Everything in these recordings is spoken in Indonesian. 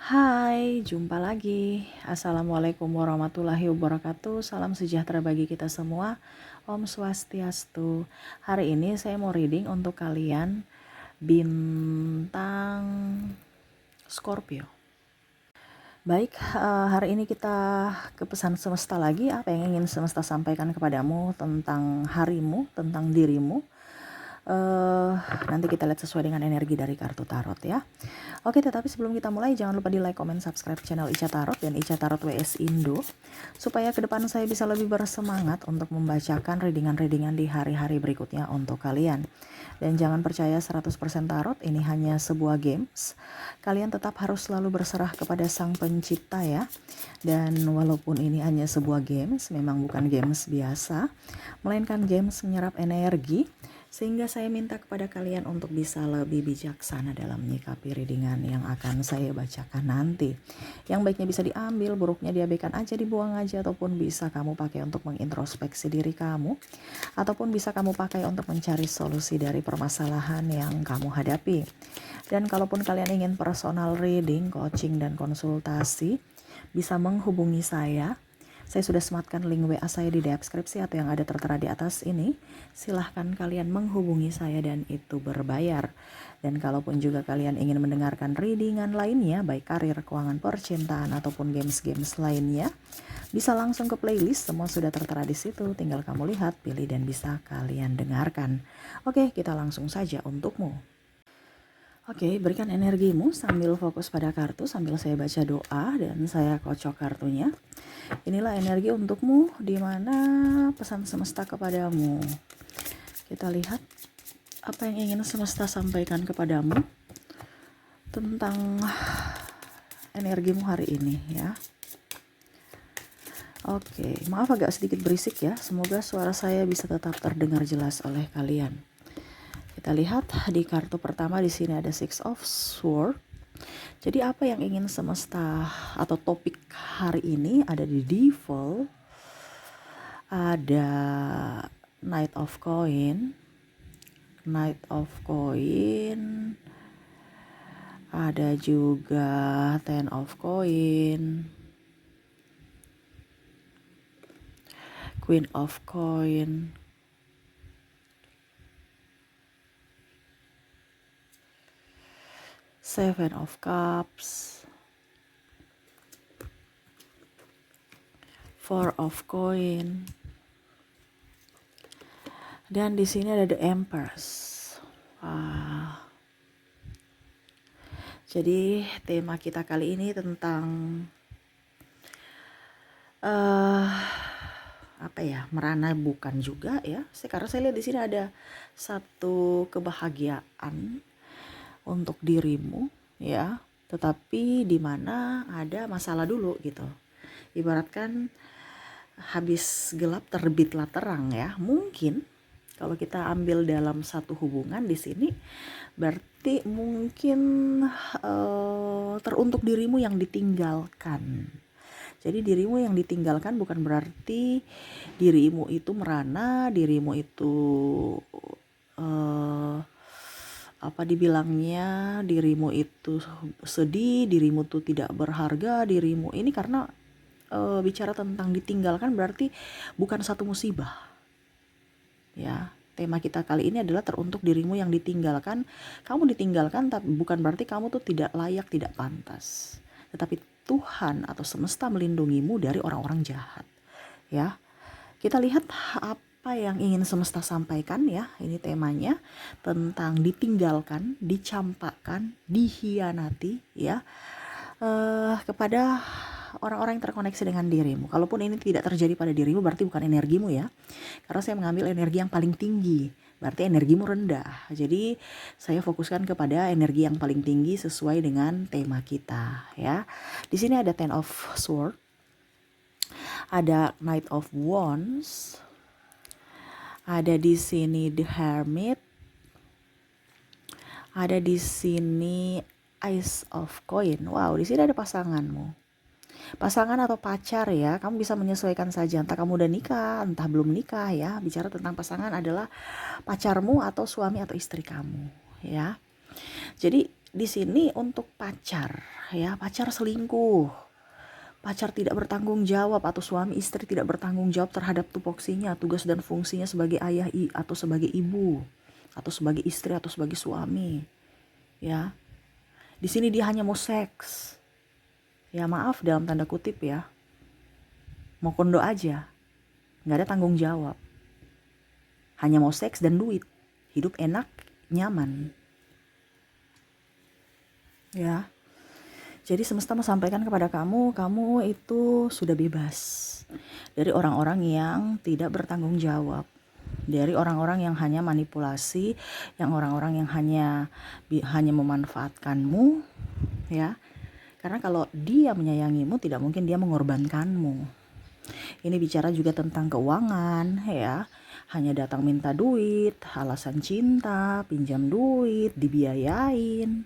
Hai, jumpa lagi. Assalamualaikum warahmatullahi wabarakatuh. Salam sejahtera bagi kita semua. Om Swastiastu. Hari ini saya mau reading untuk kalian bintang Scorpio. Baik, hari ini kita ke pesan semesta lagi. Apa yang ingin semesta sampaikan kepadamu tentang harimu, tentang dirimu. Nanti kita lihat sesuai dengan energi dari kartu tarot ya. Oke, tetapi sebelum kita mulai jangan lupa di like, comment, subscribe channel Ica Tarot dan Ica Tarot WS Indo supaya ke depan saya bisa lebih bersemangat untuk membacakan readingan-readingan di hari-hari berikutnya untuk kalian. Dan jangan percaya 100% tarot ini hanya sebuah games. Kalian tetap harus selalu berserah kepada Sang Pencipta ya. Dan walaupun ini hanya sebuah games, memang bukan games biasa, melainkan games menyerap energi. Sehingga saya minta kepada kalian untuk bisa lebih bijaksana dalam menyikapi readingan yang akan saya bacakan nanti. Yang baiknya bisa diambil, buruknya diabaikan aja, dibuang aja, ataupun bisa kamu pakai untuk mengintrospeksi diri kamu, ataupun bisa kamu pakai untuk mencari solusi dari permasalahan yang kamu hadapi. Dan kalaupun kalian ingin personal reading, coaching, dan konsultasi, bisa menghubungi saya. Saya sudah sematkan link WA saya di deskripsi atau yang ada tertera di atas ini. Silahkan kalian menghubungi saya dan itu berbayar. Dan kalaupun juga kalian ingin mendengarkan readingan lainnya, baik karir, keuangan, percintaan, ataupun games-games lainnya, bisa langsung ke playlist, semua sudah tertera di situ. Tinggal kamu lihat, pilih, dan bisa kalian dengarkan. Oke, kita langsung saja untukmu. Oke, berikan energimu sambil fokus pada kartu, sambil saya baca doa dan saya kocok kartunya. Inilah energi untukmu, di mana pesan semesta kepadamu. Kita lihat apa yang ingin semesta sampaikan kepadamu tentang energimu hari ini ya. Oke, maaf agak sedikit berisik ya. Semoga suara saya bisa tetap terdengar jelas oleh kalian. Kita lihat di kartu pertama, di sini ada Six of Swords. Jadi apa yang ingin semesta atau topik hari ini ada di Devil, ada Knight of Coin, ada juga Ten of Coin, Queen of Coin, Seven of Cups, Four of Coin, dan di sini ada the Empress. Jadi tema kita kali ini tentang merana bukan juga ya. Karena saya lihat di sini ada satu kebahagiaan untuk dirimu ya, tetapi di mana ada masalah dulu gitu. Ibaratkan habis gelap terbitlah terang ya. Mungkin kalau kita ambil dalam satu hubungan di sini berarti mungkin teruntuk dirimu yang ditinggalkan. Jadi dirimu yang ditinggalkan bukan berarti dirimu itu merana, dirimu itu dirimu itu sedih, dirimu tuh tidak berharga, dirimu ini karena bicara tentang ditinggalkan berarti bukan satu musibah. Ya, tema kita kali ini adalah teruntuk dirimu yang ditinggalkan. Kamu ditinggalkan tapi bukan berarti kamu tuh tidak layak, tidak pantas. Tetapi Tuhan atau semesta melindungimu dari orang-orang jahat. Ya. Kita lihat apa yang ingin semesta sampaikan ya. Ini temanya tentang ditinggalkan, dicampakkan, dihianati ya. Kepada orang-orang yang terkoneksi dengan dirimu. Kalaupun ini tidak terjadi pada dirimu berarti bukan energimu ya. Karena saya mengambil energi yang paling tinggi, berarti energimu rendah. Jadi saya fokuskan kepada energi yang paling tinggi sesuai dengan tema kita ya. Di sini ada Ten of Swords, ada Knight of Wands, ada di sini The Hermit, ada di sini Ace of Coin. Wow, di sini ada pasanganmu. Pasangan atau pacar ya, kamu bisa menyesuaikan saja. Entah kamu udah nikah, entah belum nikah ya. Bicara tentang pasangan adalah pacarmu atau suami atau istri kamu ya. Jadi di sini untuk pacar, ya, pacar selingkuh, pacar tidak bertanggung jawab, atau suami istri tidak bertanggung jawab terhadap tupoksinya, tugas dan fungsinya sebagai ayah atau sebagai ibu, atau sebagai istri atau sebagai suami. Ya, di sini dia hanya mau seks. Ya maaf dalam tanda kutip ya, mau kondo aja, nggak ada tanggung jawab. Hanya mau seks dan duit, hidup enak, nyaman. Ya, jadi semesta mau sampaikan kepada kamu, kamu itu sudah bebas dari orang-orang yang tidak bertanggung jawab, dari orang-orang yang hanya manipulasi, yang orang-orang yang hanya memanfaatkanmu, ya. Karena kalau dia menyayangimu, tidak mungkin dia mengorbankanmu. Ini bicara juga tentang keuangan, ya. Hanya datang minta duit, alasan cinta, pinjam duit, dibiayain.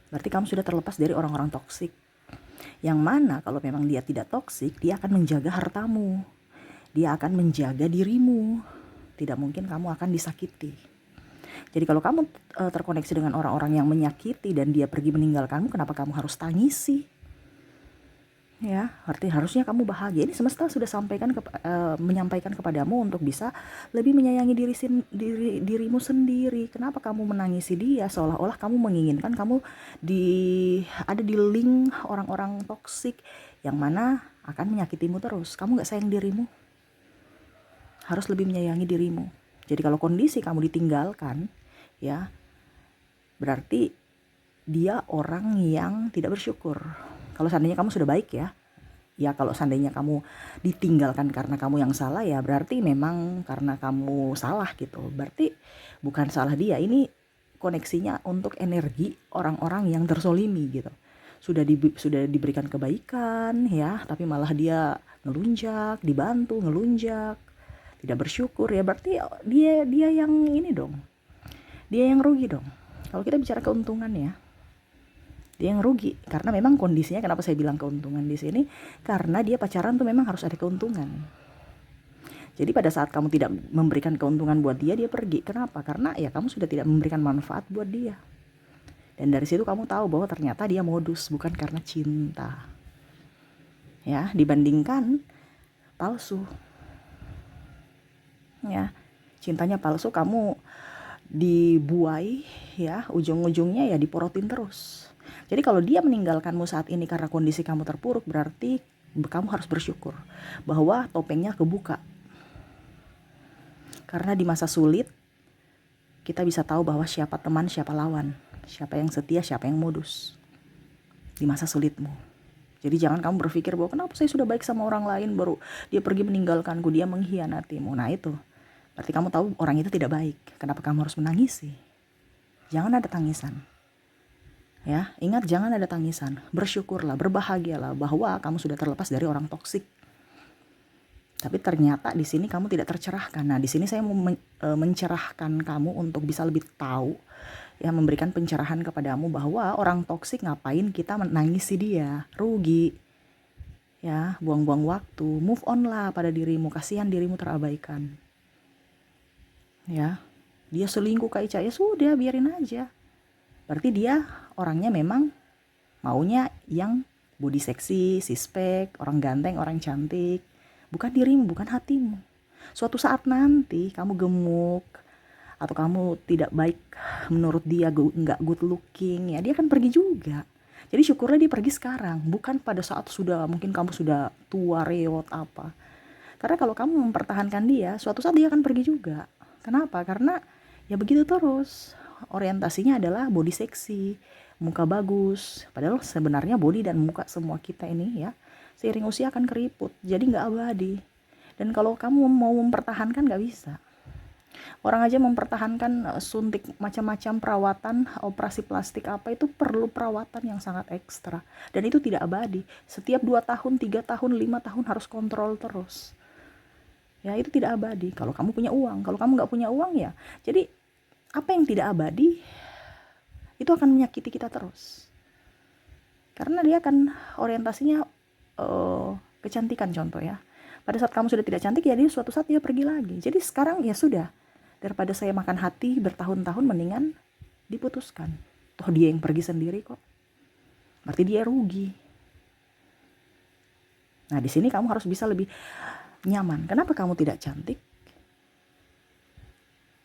Berarti kamu sudah terlepas dari orang-orang toksik. Yang mana kalau memang dia tidak toksik, dia akan menjaga hartamu. Dia akan menjaga dirimu. Tidak mungkin kamu akan disakiti. Jadi kalau kamu terkoneksi dengan orang-orang yang menyakiti dan dia pergi meninggalkanmu, kenapa kamu harus tangisi? Ya, arti harusnya kamu bahagia. Ini semesta sudah menyampaikan kepadamu untuk bisa lebih menyayangi dirimu sendiri. Kenapa kamu menangisi dia seolah-olah kamu menginginkan kamu ada di link orang-orang toksik yang mana akan menyakitimu terus. Kamu nggak sayang dirimu, harus lebih menyayangi dirimu. Jadi kalau kondisi kamu ditinggalkan, ya berarti dia orang yang tidak bersyukur. Kalau seandainya kamu sudah baik ya kalau seandainya kamu ditinggalkan karena kamu yang salah, ya berarti memang karena kamu salah gitu. Berarti bukan salah dia, ini koneksinya untuk energi orang-orang yang tersolimi gitu. Sudah diberikan kebaikan ya, tapi malah dia ngelunjak, dibantu ngelunjak, tidak bersyukur, ya berarti dia yang ini dong. Dia yang rugi dong. Kalau kita bicara keuntungan ya, dia yang rugi. Karena memang kondisinya, kenapa saya bilang keuntungan di sini, karena dia pacaran tuh memang harus ada keuntungan. Jadi pada saat kamu tidak memberikan keuntungan buat dia pergi. Kenapa? Karena ya kamu sudah tidak memberikan manfaat buat dia. Dan dari situ kamu tahu bahwa ternyata dia modus, bukan karena cinta. Ya, dibandingkan palsu. Ya, cintanya palsu, kamu dibuai ya, ujung-ujungnya ya diporotin terus. Jadi kalau dia meninggalkanmu saat ini karena kondisi kamu terpuruk, berarti kamu harus bersyukur bahwa topengnya kebuka. Karena di masa sulit kita bisa tahu bahwa siapa teman, siapa lawan, siapa yang setia, siapa yang modus di masa sulitmu. Jadi jangan kamu berpikir bahwa kenapa saya sudah baik sama orang lain baru dia pergi meninggalkanku, dia mengkhianatimu. Nah itu berarti kamu tahu orang itu tidak baik. Kenapa kamu harus menangisi? Jangan ada tangisan. Ya, ingat, jangan ada tangisan. Bersyukurlah, berbahagialah bahwa kamu sudah terlepas dari orang toksik. Tapi ternyata di sini kamu tidak tercerahkan. Nah, di sini saya mau mencerahkan kamu untuk bisa lebih tahu, ya, memberikan pencerahan kepadamu bahwa orang toksik ngapain kita menangisi dia, rugi. Ya, buang-buang waktu. Move on lah pada dirimu, kasihan dirimu terabaikan. Ya, dia selingkuh Kak Ica, ya sudah biarin aja. Berarti dia orangnya memang maunya yang body seksi, sispek, orang ganteng, orang cantik. Bukan dirimu, bukan hatimu. Suatu saat nanti kamu gemuk atau kamu tidak baik menurut dia, nggak good looking, ya dia akan pergi juga. Jadi syukurlah dia pergi sekarang, bukan pada saat mungkin kamu sudah tua, rewot apa. Karena kalau kamu mempertahankan dia, suatu saat dia akan pergi juga. Kenapa? Karena ya begitu terus. Orientasinya adalah body seksi, muka bagus. Padahal sebenarnya body dan muka semua kita ini ya seiring usia akan keriput, jadi nggak abadi. Dan kalau kamu mau mempertahankan nggak bisa. Orang aja mempertahankan suntik macam-macam perawatan, operasi plastik apa itu perlu perawatan yang sangat ekstra. Dan itu tidak abadi. Setiap 2 tahun, 3 tahun, 5 tahun harus kontrol terus. Ya itu tidak abadi. Kalau kamu punya uang, kalau kamu nggak punya uang ya. Jadi apa yang tidak abadi itu akan menyakiti kita terus. Karena dia akan orientasinya kecantikan, contoh ya. Pada saat kamu sudah tidak cantik ya dia suatu saat dia pergi lagi. Jadi sekarang ya sudah, daripada saya makan hati bertahun-tahun, mendingan diputuskan. Toh dia yang pergi sendiri kok. Berarti dia rugi. Nah, di sini kamu harus bisa lebih nyaman. Kenapa kamu tidak cantik?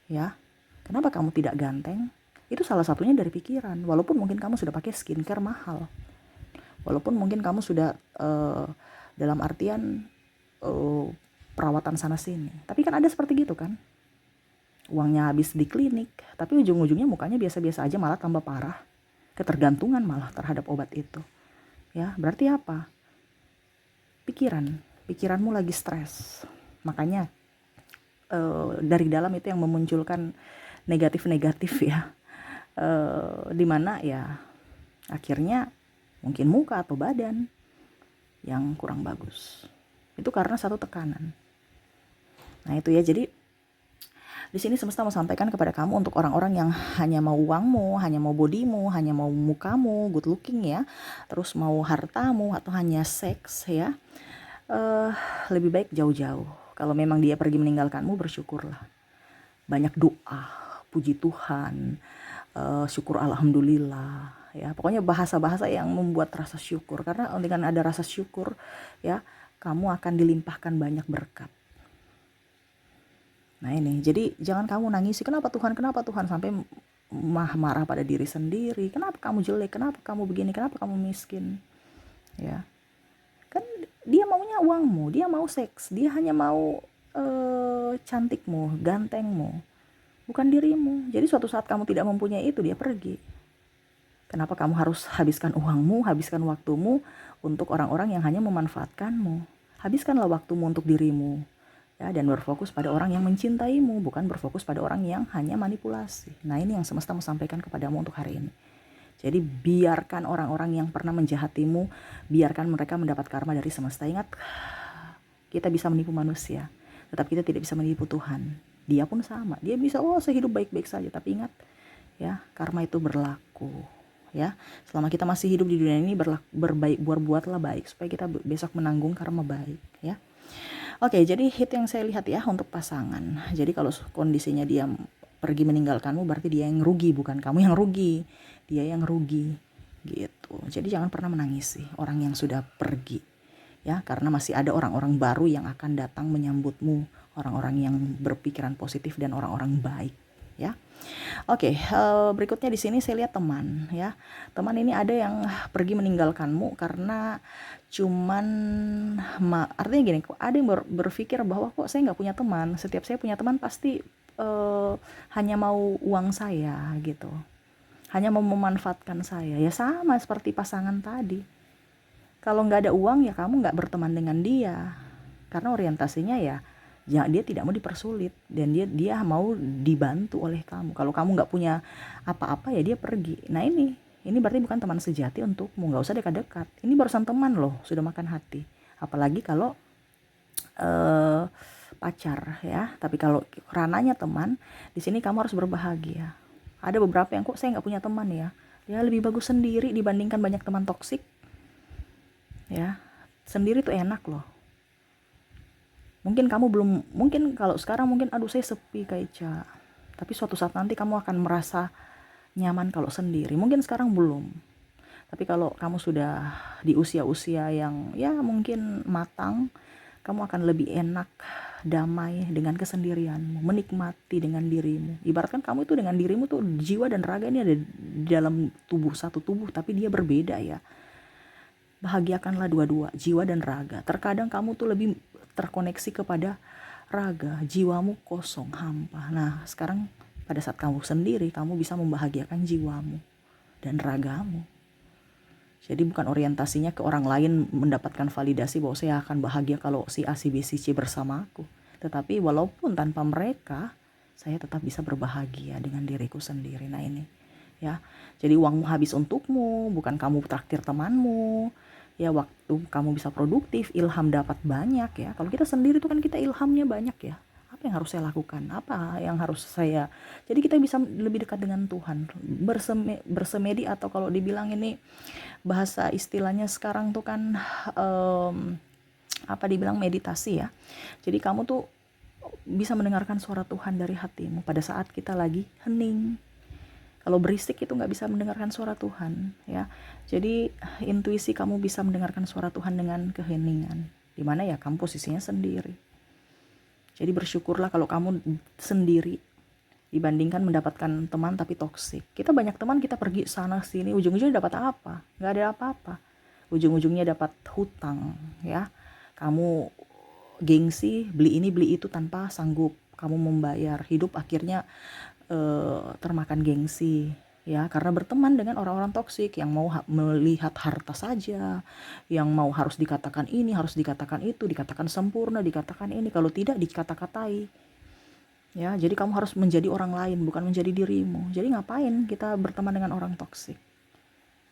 Ya. Kenapa kamu tidak ganteng? Itu salah satunya dari pikiran. Walaupun mungkin kamu sudah pakai skincare mahal. Walaupun mungkin kamu sudah dalam artian perawatan sana sini. Tapi kan ada seperti gitu kan. Uangnya habis di klinik, tapi ujung-ujungnya mukanya biasa-biasa aja, malah tambah parah. Ketergantungan malah terhadap obat itu. Ya, berarti apa? Pikiranmu lagi stres. Makanya dari dalam itu yang memunculkan negatif-negatif ya. Dimana ya akhirnya mungkin muka atau badan yang kurang bagus. Itu karena satu tekanan. Nah itu ya, jadi di sini semesta mau sampaikan kepada kamu untuk orang-orang yang hanya mau uangmu, hanya mau bodimu, hanya mau mukamu, good looking ya, terus mau hartamu atau hanya seks ya, lebih baik jauh-jauh. Kalau memang dia pergi meninggalkanmu, bersyukurlah. Banyak doa, puji Tuhan, syukur alhamdulillah ya. Pokoknya bahasa-bahasa yang membuat rasa syukur, karena dengan ada rasa syukur ya, kamu akan dilimpahkan banyak berkat. Nah ini, jadi jangan kamu nangisi, kenapa Tuhan sampai marah pada diri sendiri. Kenapa kamu jelek, kenapa kamu begini, kenapa kamu miskin. Ya, kan dia maunya uangmu, dia mau seks, dia hanya mau cantikmu, gantengmu, bukan dirimu. Jadi suatu saat kamu tidak mempunyai itu, dia pergi. Kenapa kamu harus habiskan uangmu, habiskan waktumu untuk orang-orang yang hanya memanfaatkanmu. Habiskanlah waktumu untuk dirimu. Ya, dan berfokus pada orang yang mencintaimu, bukan berfokus pada orang yang hanya manipulasi. Nah ini yang semesta mau sampaikan kepadamu untuk hari ini. Jadi biarkan orang-orang yang pernah menjahatimu, biarkan mereka mendapat karma dari semesta. Ingat, kita bisa menipu manusia, tetapi kita tidak bisa menipu Tuhan. Dia pun sama, dia bisa saya hidup baik-baik saja, tapi ingat ya, karma itu berlaku. Ya, selama kita masih hidup di dunia ini, berbuatlah baik supaya kita besok menanggung karma baik ya. Oke, jadi hit yang saya lihat ya untuk pasangan. Jadi kalau kondisinya dia pergi meninggalkanmu, berarti dia yang rugi, bukan kamu yang rugi. Dia yang rugi gitu. Jadi jangan pernah menangisi orang yang sudah pergi ya, karena masih ada orang-orang baru yang akan datang menyambutmu, orang-orang yang berpikiran positif dan orang-orang baik ya. Oke, berikutnya di sini saya lihat teman ya. Teman ini ada yang pergi meninggalkanmu karena cuman artinya gini, ada yang berpikir bahwa kok saya nggak punya teman, setiap saya punya teman pasti hanya mau uang saya gitu, hanya mau memanfaatkan saya. Ya sama seperti pasangan tadi, kalau nggak ada uang ya kamu nggak berteman dengan dia, karena orientasinya ya dia tidak mau dipersulit dan dia mau dibantu oleh kamu. Kalau kamu nggak punya apa-apa ya dia pergi. Nah ini berarti bukan teman sejati untukmu. Nggak usah dekat-dekat. Ini barusan teman loh, sudah makan hati. Apalagi kalau pacar ya. Tapi kalau rananya teman, di sini kamu harus berbahagia. Ada beberapa yang kok saya nggak punya teman ya. Dia lebih bagus sendiri dibandingkan banyak teman toksik. Ya, sendiri tuh enak loh. Mungkin kamu belum, mungkin kalau sekarang mungkin aduh saya sepi kayak Ca. Tapi suatu saat nanti kamu akan merasa nyaman kalau sendiri. Mungkin sekarang belum. Tapi kalau kamu sudah di usia-usia yang ya mungkin matang, kamu akan lebih enak damai dengan kesendirianmu, menikmati dengan dirimu. Ibaratkan kamu itu dengan dirimu tuh, jiwa dan raga ini ada di dalam tubuh, satu tubuh tapi dia berbeda ya. Bahagiakanlah dua-dua, jiwa dan raga. Terkadang kamu tuh lebih terkoneksi kepada raga, jiwamu kosong, hampa. Nah sekarang pada saat kamu sendiri, kamu bisa membahagiakan jiwamu dan ragamu. Jadi bukan orientasinya ke orang lain mendapatkan validasi bahwa saya akan bahagia kalau si A, si B, si C bersama aku. Tetapi walaupun tanpa mereka, saya tetap bisa berbahagia dengan diriku sendiri. Nah ini ya, jadi uangmu habis untukmu, bukan kamu traktir temanmu. Ya waktu kamu bisa produktif, ilham dapat banyak ya. Kalau kita sendiri tuh kan kita ilhamnya banyak ya. Apa yang harus saya lakukan? Apa yang harus saya? Jadi kita bisa lebih dekat dengan Tuhan. Bersemedi atau kalau dibilang ini bahasa istilahnya sekarang tuh kan apa dibilang meditasi ya. Jadi kamu tuh bisa mendengarkan suara Tuhan dari hatimu pada saat kita lagi hening. Kalau berisik itu nggak bisa mendengarkan suara Tuhan, ya. Jadi intuisi kamu bisa mendengarkan suara Tuhan dengan keheningan. Di mana ya kamu posisinya sendiri. Jadi bersyukurlah kalau kamu sendiri dibandingkan mendapatkan teman tapi toksik. Kita banyak teman, kita pergi sana sini, ujung-ujungnya dapat apa? Nggak ada apa-apa. Ujung-ujungnya dapat hutang, ya. Kamu gengsi, beli ini beli itu tanpa sanggup kamu membayar. Hidup akhirnya termakan gengsi, ya, karena berteman dengan orang-orang toksik yang mau melihat harta saja, yang mau harus dikatakan ini, harus dikatakan itu, dikatakan sempurna, dikatakan ini, kalau tidak dikata-katai, ya. Jadi kamu harus menjadi orang lain, bukan menjadi dirimu. Jadi ngapain kita berteman dengan orang toksik?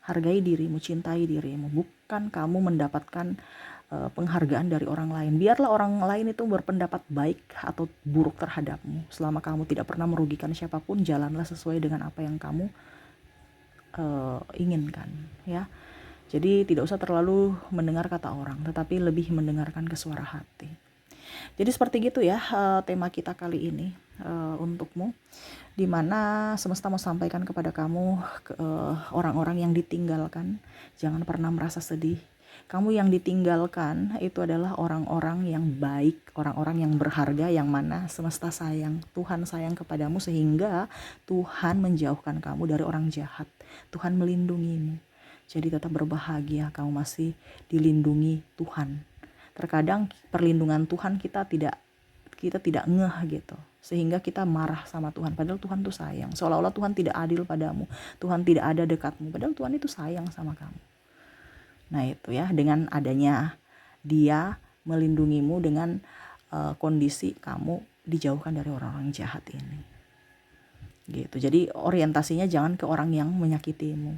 Hargai dirimu, cintai dirimu, bukan kamu mendapatkan penghargaan dari orang lain. Biarlah orang lain itu berpendapat baik atau buruk terhadapmu. Selama kamu tidak pernah merugikan siapapun, jalanlah sesuai dengan apa yang kamu inginkan, ya. Jadi tidak usah terlalu mendengar kata orang, tetapi lebih mendengarkan ke suara hati. Jadi seperti gitu ya tema kita kali ini untukmu, dimana semesta mau sampaikan kepada kamu orang-orang yang ditinggalkan. Jangan pernah merasa sedih. Kamu yang ditinggalkan itu adalah orang-orang yang baik, orang-orang yang berharga, yang mana semesta sayang, Tuhan sayang kepadamu sehingga Tuhan menjauhkan kamu dari orang jahat. Tuhan melindungimu. Jadi tetap berbahagia, kamu masih dilindungi Tuhan. Terkadang perlindungan Tuhan kita tidak ngeh gitu, sehingga kita marah sama Tuhan, padahal Tuhan tuh sayang. Seolah-olah Tuhan tidak adil padamu, Tuhan tidak ada dekatmu, padahal Tuhan itu sayang sama kamu. Nah itu ya, dengan adanya Dia melindungimu dengan kondisi kamu dijauhkan dari orang-orang jahat ini, gitu. Jadi orientasinya jangan ke orang yang menyakitimu,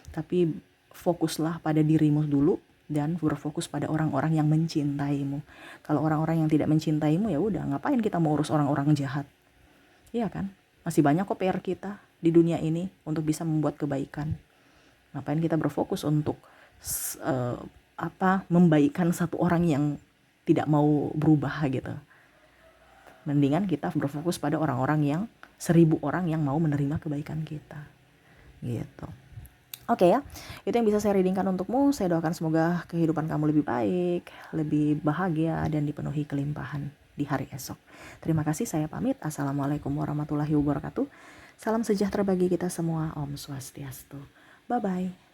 tapi fokuslah pada dirimu dulu dan berfokus pada orang-orang yang mencintaimu. Kalau orang-orang yang tidak mencintaimu, ya udah, ngapain kita mau urus orang-orang jahat? Iya kan? Masih banyak kok PR kita di dunia ini untuk bisa membuat kebaikan. Ngapain kita berfokus untuk membaikkan satu orang yang tidak mau berubah gitu. Mendingan kita berfokus pada orang-orang yang 1000 orang yang mau menerima kebaikan kita, gitu. Oke ya, itu yang bisa saya readingkan untukmu. Saya doakan semoga kehidupan kamu lebih baik, lebih bahagia, dan dipenuhi kelimpahan di hari esok. Terima kasih, saya pamit. Assalamualaikum warahmatullahi wabarakatuh. Salam sejahtera bagi kita semua. Om Swastiastu. Bye-bye.